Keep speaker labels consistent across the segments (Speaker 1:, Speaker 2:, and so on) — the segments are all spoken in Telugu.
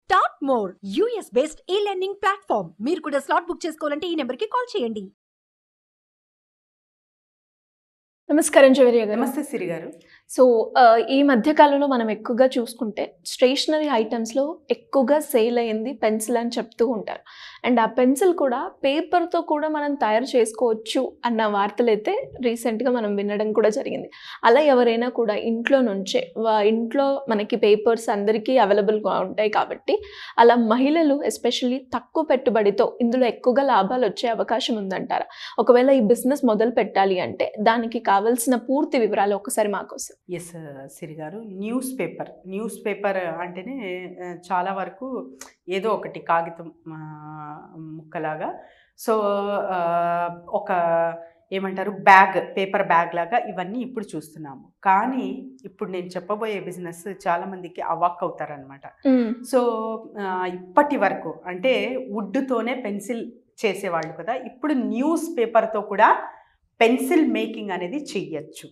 Speaker 1: స్టార్ట్ మోర్ యూఎస్ బేస్డ్ ఈ లెర్నింగ్ ప్లాట్ఫామ్. మీరు కూడా స్లాట్ బుక్ చేసుకోవాలంటే ఈ నెంబర్కి కాల్ చేయండి.
Speaker 2: నమస్కారం జవేరియా గారు.
Speaker 3: నమస్తే సిరి గారు.
Speaker 2: సో ఈ మధ్య కాలంలో మనం ఎక్కువగా చూసుకుంటే స్టేషనరీ ఐటమ్స్లో ఎక్కువగా సేల్ అయ్యింది పెన్సిల్ అని చెప్తూ ఉంటారు. అండ్ ఆ పెన్సిల్ కూడా పేపర్తో కూడా మనం తయారు చేసుకోవచ్చు అన్న వార్తలు అయితే రీసెంట్గా మనం వినడం కూడా జరిగింది. అలా ఎవరైనా కూడా ఇంట్లో నుంచే ఇంట్లో మనకి పేపర్స్ అందరికీ అవైలబుల్గా ఉంటాయి కాబట్టి అలా మహిళలు ఎస్పెషల్లీ తక్కువ పెట్టుబడితో ఇందులో ఎక్కువగా లాభాలు వచ్చే అవకాశం ఉందంటారా? ఒకవేళ ఈ బిజినెస్ మొదలు పెట్టాలి అంటే దానికి కావాల్సిన పూర్తి వివరాలు ఒకసారి మాకోసం.
Speaker 3: ఎస్ సిరి గారు, న్యూస్ పేపర్ అంటేనే చాలా వరకు ఏదో ఒకటి కాగితం ముక్కలాగా, సో ఒక ఏమంటారు పేపర్ బ్యాగ్ లాగా ఇవన్నీ ఇప్పుడు చూస్తున్నాము. కానీ ఇప్పుడు నేను చెప్పబోయే బిజినెస్ చాలా మందికి అవాక్ అవుతారనమాట. సో ఇప్పటి వరకు అంటే వుడ్తోనే పెన్సిల్ చేసేవాళ్ళు కదా, ఇప్పుడు న్యూస్ పేపర్తో కూడా పెన్సిల్ మేకింగ్ అనేది చెయ్యొచ్చు.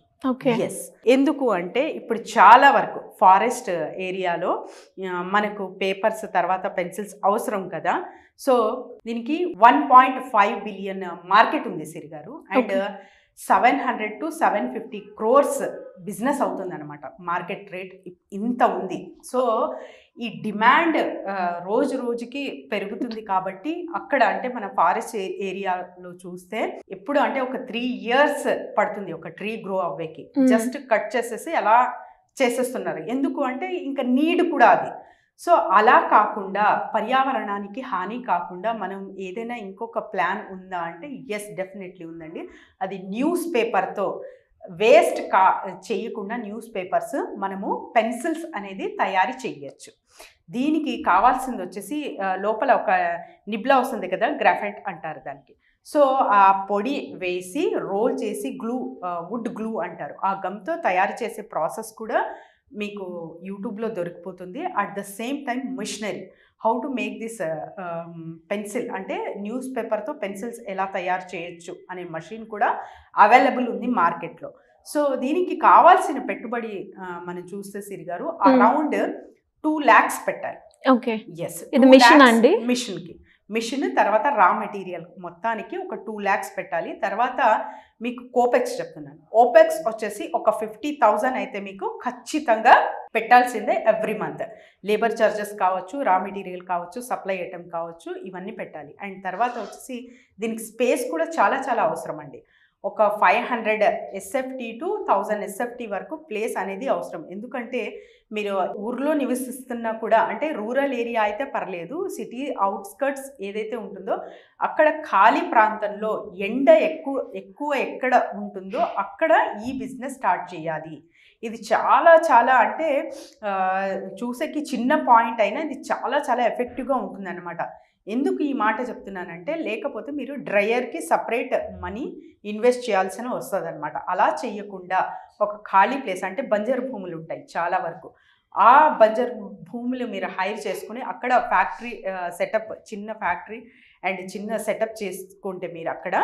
Speaker 3: ఎస్, ఎందుకు అంటే ఇప్పుడు చాలా వరకు ఫారెస్ట్ ఏరియాలో మనకు పేపర్స్ తర్వాత పెన్సిల్స్ అవసరం కదా. సో దీనికి 1.5 బిలియన్ మార్కెట్ ఉంది సిరి గారు. అండ్ 700 to 750 crores బిజినెస్ అవుతుంది అనమాట. మార్కెట్ రేట్ ఇంత ఉంది. సో ఈ డిమాండ్ రోజు రోజుకి పెరుగుతుంది కాబట్టి అక్కడ అంటే మన ఫారెస్ట్ ఏరియాలో చూస్తే ఎప్పుడు అంటే ఒక 3 years పడుతుంది ఒక ట్రీ గ్రో అవ్వేకి. జస్ట్ కట్ చేసేసి అలా చేసేస్తున్నారు. ఎందుకు అంటే ఇంకా నీడ్ కూడా అది. సో అలా కాకుండా పర్యావరణానికి హాని కాకుండా మనం ఏదైనా ఇంకొక ప్లాన్ ఉందా అంటే ఎస్, డెఫినెట్లీ ఉందండి. అది న్యూస్ పేపర్తో వేస్ట్ చేయకుండా న్యూస్ పేపర్స్ మనము పెన్సిల్స్ అనేది తయారు చేయొచ్చు. దీనికి కావాల్సింది వచ్చేసి లోపల ఒక నిబ్లా వస్తుంది కదా, గ్రాఫైట్ అంటారు దానికి. సో ఆ పొడి వేసి రోల్ చేసి వుడ్ గ్లూ అంటారు, ఆ గమ్తో తయారు చేసే ప్రాసెస్ కూడా మీకు యూట్యూబ్లో దొరికిపోతుంది. At the same time missionary how to make this pencil అంటే న్యూస్ పేపర్తో పెన్సిల్స్ ఎలా తయారు చేయొచ్చు అనే మషిన్ కూడా అవైలబుల్ ఉంది మార్కెట్లో. సో దీనికి కావాల్సిన పెట్టుబడి మనం చూస్తే సిరి గారు అరౌండ్ 2 lakhs పెట్టాలి.
Speaker 2: ఓకే,
Speaker 3: ఎస్,
Speaker 2: ఇది మిషన్ అండి.
Speaker 3: మిషన్ తర్వాత రా మెటీరియల్ మొత్తానికి ఒక 2 lakhs పెట్టాలి. తర్వాత మీకు కోపెక్స్ చెప్తున్నాను. ఓపెక్స్ వచ్చేసి ఒక 50,000 అయితే మీకు ఖచ్చితంగా పెట్టాల్సిందే ఎవ్రీ మంత్. లేబర్ చార్జెస్ కావచ్చు, రా మెటీరియల్ కావచ్చు, సప్లై ఐటమ్ కావచ్చు, ఇవన్నీ పెట్టాలి. అండ్ తర్వాత వచ్చేసి దీనికి స్పేస్ కూడా చాలా చాలా అవసరం అండి. ఒక 500 SFT to 1000 SFT వరకు ప్లేస్ అనేది అవసరం. ఎందుకంటే మీరు ఊర్లో నివసిస్తున్నా కూడా అంటే రూరల్ ఏరియా అయితే పర్లేదు, సిటీ అవుట్స్కర్ట్స్ ఏదైతే ఉంటుందో అక్కడ ఖాళీ ప్రాంతంలో ఎండ ఎక్కువ ఎక్కడ ఉంటుందో అక్కడ ఈ బిజినెస్ స్టార్ట్ చేయాలి. ఇది చాలా చాలా అంటే చూసేకి చిన్న పాయింట్ అయినా ఇది చాలా చాలా ఎఫెక్టివ్గా ఉంటుందన్నమాట. ఎందుకు ఈ మాట చెప్తున్నానంటే లేకపోతే మీరు డ్రయర్కి సపరేట్ మనీ ఇన్వెస్ట్ చేయాల్సిన వస్తుంది అనమాట. అలా చేయకుండా ఒక ఖాళీ ప్లేస్ అంటే బంజరు భూములు ఉంటాయి చాలా వరకు, ఆ బంజరు భూములు మీరు హైర్ చేసుకుని అక్కడ ఫ్యాక్టరీ సెటప్, చిన్న ఫ్యాక్టరీ అండ్ చిన్న సెటప్ చేసుకుంటే మీరు అక్కడ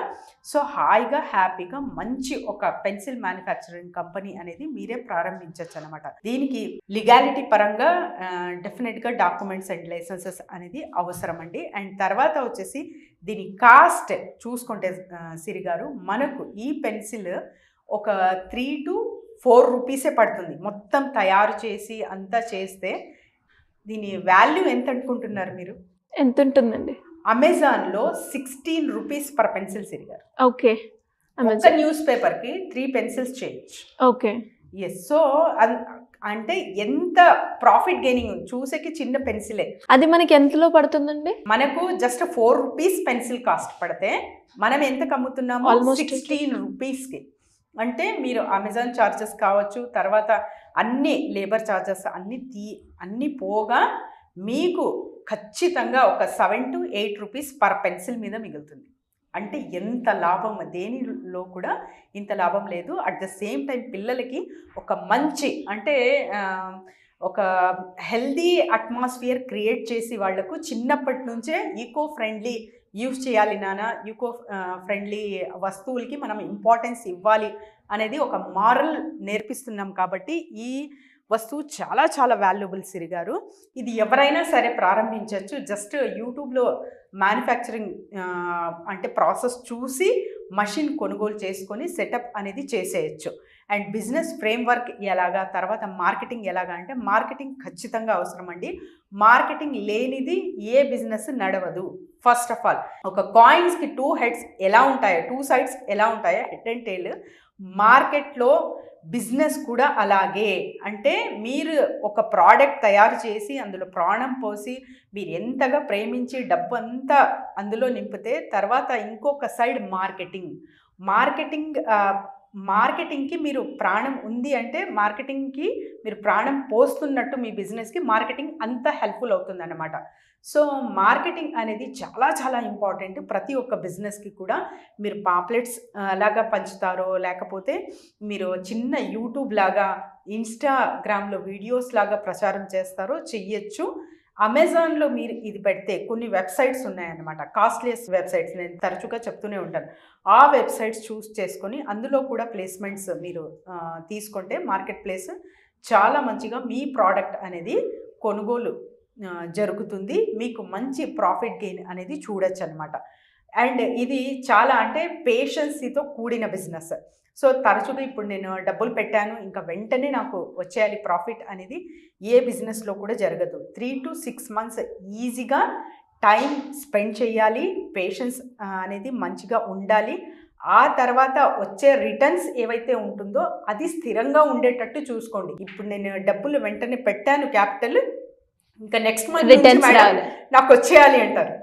Speaker 3: సో హాయిగా హ్యాపీగా మంచి ఒక పెన్సిల్ మ్యానుఫ్యాక్చరింగ్ కంపెనీ అనేది మీరే ప్రారంభించవచ్చు అనమాట. దీనికి లీగాలిటీ పరంగా డెఫినెట్గా డాక్యుమెంట్స్ అండ్ లైసెన్సెస్ అనేది అవసరం అండి. అండ్ తర్వాత వచ్చేసి దీని కాస్ట్ చూసుకుంటే సిరి గారు మనకు ఈ పెన్సిల్ ఒక 3 to 4 rupees పడుతుంది మొత్తం తయారు చేసి అంతా చేస్తే. దీని వాల్యూ ఎంత అనుకుంటున్నారు మీరు?
Speaker 2: ఎంత ఉంటుందండి?
Speaker 3: అమెజాన్లో 16 rupees పర్ పెన్సిల్ సిరి గారు.
Speaker 2: ఓకే,
Speaker 3: ఒక న్యూస్ పేపర్కి 3 pencils చేయొచ్చు.
Speaker 2: Okay,
Speaker 3: yes. సో అంటే ఎంత ప్రాఫిట్ గెయినింగ్ చూసేకి చిన్న పెన్సిలే.
Speaker 2: అది మనకి ఎంతలో పడుతుందండి?
Speaker 3: మనకు జస్ట్ 4 rupees పెన్సిల్ కాస్ట్ పడితే మనం ఎంత అమ్ముతున్నాము?
Speaker 2: ఆల్మోస్ట్
Speaker 3: 16 rupeesకి. అంటే మీరు అమెజాన్ ఛార్జెస్ కావచ్చు, తర్వాత అన్ని లేబర్ ఛార్జెస్ అన్నీ పోగా మీకు ఖచ్చితంగా ఒక 7 to 8 rupees పర్ పెన్సిల్ మీద మిగులుతుంది. అంటే ఎంత లాభం, దేనిలో కూడా ఇంత లాభం లేదు. అట్ ద సేమ్ టైం పిల్లలకి ఒక మంచి అంటే ఒక హెల్దీ అట్మాస్ఫియర్ క్రియేట్ చేసి వాళ్లకు చిన్నప్పటి నుంచే ఈకో ఫ్రెండ్లీ యూజ్ చేయాలి నాన్న, ఈకో ఫ్రెండ్లీ వస్తువులకి మనం ఇంపార్టెన్స్ ఇవ్వాలి అనేది ఒక మారల్ నేర్పిస్తున్నాం. కాబట్టి ఈ వస్తువు చాలా చాలా వాల్యుబుల్ సిరి గారు. ఇది ఎవరైనా సరే ప్రారంభించవచ్చు. జస్ట్ యూట్యూబ్లో మ్యానుఫ్యాక్చరింగ్ అంటే ప్రాసెస్ చూసి మషిన్ కొనుగోలు చేసుకొని సెటప్ అనేది చేసేయచ్చు. అండ్ బిజినెస్ ఫ్రేమ్వర్క్ ఎలాగా, తర్వాత మార్కెటింగ్ ఎలాగా అంటే మార్కెటింగ్ ఖచ్చితంగా అవసరం అండి. మార్కెటింగ్ లేనిది ఏ బిజినెస్ నడవదు. ఫస్ట్ ఆఫ్ ఆల్ ఒక కాయిన్స్కి 2 హెడ్స్ ఎలా ఉంటాయో, 2 సైడ్స్ ఎలా ఉంటాయో, హెడ్ అండ్ టైల్, మార్కెట్లో బిజినెస్ కూడా అలాగే. అంటే మీరు ఒక ప్రోడక్ట్ తయారు చేసి అందులో ప్రాణం పోసి మీరు ఎంతగా ప్రేమించి డబ్బు అంతా అందులో నింపితే తర్వాత ఇంకొక సైడ్ మార్కెటింగ్కి మీరు ప్రాణం ఉంది అంటే మార్కెటింగ్కి మీరు ప్రాణం పోస్తున్నట్టు మీ బిజినెస్కి మార్కెటింగ్ అంత హెల్ప్ఫుల్ అవుతుంది అన్నమాట. సో మార్కెటింగ్ అనేది చాలా చాలా ఇంపార్టెంట్. ప్రతి ఒక్క బిజినెస్కి కూడా మీరు పాంప్లెట్స్ లాగా పంచుతారో, లేకపోతే మీరు చిన్న యూట్యూబ్ లాగా, ఇన్స్టాగ్రామ్లో వీడియోస్ లాగా ప్రచారం చేస్తారో చెయ్యొచ్చు. అమెజాన్లో మీరు ఇది పెడితే కొన్ని వెబ్సైట్స్ ఉన్నాయన్నమాట, కాస్ట్లీయెస్ వెబ్సైట్స్, నేను తరచుగా చెప్తూనే ఉంటాను. ఆ వెబ్సైట్స్ చూస్ చేసుకొని అందులో కూడా ప్లేస్మెంట్స్ మీరు తీసుకుంటే మార్కెట్ ప్లేస్ చాలా మంచిగా మీ ప్రోడక్ట్ అనేది కొనుగోలు జరుగుతుంది. మీకు మంచి ప్రాఫిట్ గెయిన్ అనేది చూడొచ్చు అనమాట. అండ్ ఇది చాలా అంటే పేషెన్సీతో కూడిన బిజినెస్. సో తరచుగా ఇప్పుడు నేను డబ్బులు పెట్టాను ఇంకా వెంటనే నాకు వచ్చేయాలి ప్రాఫిట్ అనేది ఏ బిజినెస్లో కూడా జరగదు. 3 to 6 months ఈజీగా టైం స్పెండ్ చేయాలి. పేషెన్స్ అనేది మంచిగా ఉండాలి. ఆ తర్వాత వచ్చే రిటర్న్స్ ఏవైతే ఉంటుందో అది స్థిరంగా ఉండేటట్టు చూసుకోండి. ఇప్పుడు నేను డబ్బులు వెంటనే పెట్టాను క్యాపిటల్, ఇంకా నెక్స్ట్ మంత్
Speaker 2: రిటర్న్స్
Speaker 3: నాకు వచ్చేయాలి అంటారు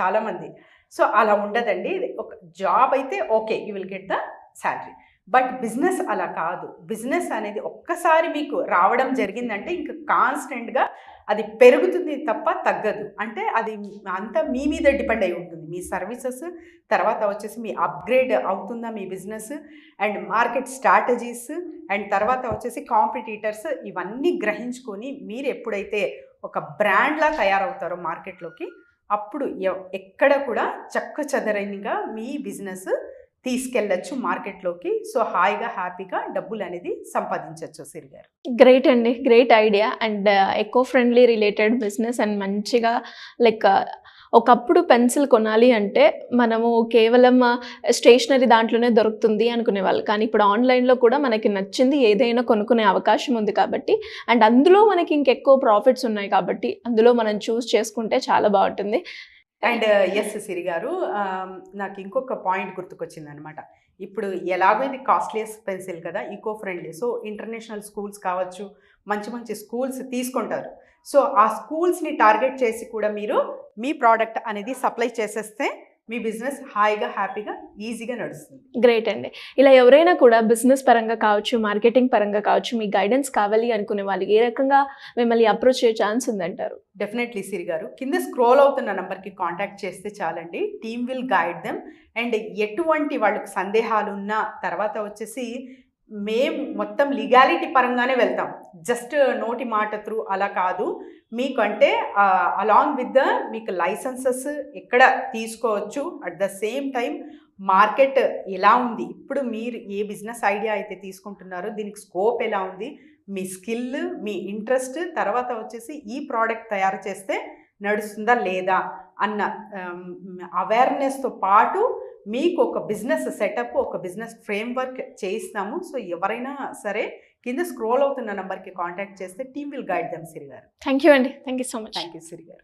Speaker 3: చాలామంది. సో అలా ఉండదండి. ఒక జాబ్ అయితే okay, you will get the salary. But business అలా కాదు. బిజినెస్ అనేది ఒక్కసారి మీకు రావడం జరిగిందంటే ఇంకా కాన్స్టెంట్గా అది పెరుగుతుంది తప్ప తగ్గదు. అంటే అది అంతా మీ మీద డిపెండ్ అయి ఉంటుంది. మీ సర్వీసెస్ తర్వాత వచ్చేసి మీ అప్గ్రేడ్ అవుతుందా మీ business, and market strategies, and తర్వాత వచ్చేసి కాంపిటీటర్స్, ఇవన్నీ గ్రహించుకొని మీరు ఎప్పుడైతే ఒక బ్రాండ్లా తయారవుతారో మార్కెట్లోకి, అప్పుడు ఎక్కడ కూడా చెదరనిగా మీ బిజినెస్ తీసుకెళ్ళచ్చు మార్కెట్లోకి. సో హాయిగా హ్యాపీగా డబ్బులు అనేది సంపాదించవచ్చు సిరి గారు.
Speaker 2: గ్రేట్ అండి, great idea. And eco friendly related business. And మంచిగా లైక్ ఒకప్పుడు పెన్సిల్ కొనాలి అంటే మనము కేవలం స్టేషనరీ దాంట్లోనే దొరుకుతుంది అనుకునేవాళ్ళు, కానీ ఇప్పుడు ఆన్లైన్లో కూడా మనకి నచ్చింది ఏదైనా కొనుక్కునే అవకాశం ఉంది కాబట్టి, అండ్ అందులో మనకి ఇంకెక్కువ ప్రాఫిట్స్ ఉన్నాయి కాబట్టి అందులో మనం చూస్ చేసుకుంటే చాలా బాగుంటుంది.
Speaker 3: అండ్ ఎస్ సిరి గారు, నాకు ఇంకొక పాయింట్ గుర్తుకొచ్చింది అనమాట. ఇప్పుడు ఎలాగో ఇది కాస్ట్లీయెస్ పెన్సిల్ కదా, eco friendly. So international schools కావచ్చు, మంచి మంచి స్కూల్స్ తీసుకుంటారు. సో ఆ స్కూల్స్ని టార్గెట్ చేసి కూడా మీరు మీ ప్రోడక్ట్ అనేది సప్లై చేసేస్తే మీ బిజినెస్ హాయిగా హ్యాపీగా ఈజీగా నడుస్తుంది.
Speaker 2: గ్రేట్ అండి. ఇలా ఎవరైనా కూడా బిజినెస్ పరంగా కావచ్చు, మార్కెటింగ్ పరంగా కావచ్చు, మీ గైడెన్స్ కావాలి అనుకునే వాళ్ళు ఏ రకంగా మిమ్మల్ని అప్రోచ్ అయ్యే ఛాన్స్ ఉందంటారు?
Speaker 3: డెఫినెట్లీ సిరి గారు, కింద స్క్రోల్ అవుతున్న నెంబర్కి కాంటాక్ట్ చేస్తే చాలండి. Team will guide them. And ఎటువంటి వాళ్ళకి సందేహాలు ఉన్నా తర్వాత వచ్చేసి మేము మొత్తం లీగాలిటీ పరంగానే వెళ్తాం. జస్ట్ నోటి మాట త్రూ అలా కాదు. మీకు అంటే అలాంగ్ విత్ ద మీకు లైసెన్సెస్ ఎక్కడ తీసుకోవచ్చు, at the same time market ఎలా ఉంది, ఇప్పుడు మీరు ఏ బిజినెస్ ఐడియా అయితే తీసుకుంటున్నారో దీనికి స్కోప్ ఎలా ఉంది, మీ స్కిల్, మీ ఇంట్రెస్ట్, తర్వాత వచ్చేసి ఈ ప్రోడక్ట్ తయారు చేస్తే నడుస్తుందా లేదా అన్న అవేర్నెస్తో పాటు మీకు ఒక బిజినెస్ సెటప్, ఒక బిజినెస్ ఫ్రేమ్వర్క్ చేయిస్తాము. సో ఎవరైనా సరే కింద స్క్రోల్ అవుతున్న నెంబర్కి కాంటాక్ట్ చేస్తే team will guide them Siri garu.
Speaker 2: Thank you అండి. Thank you so much.
Speaker 3: Thank you Siri గారు.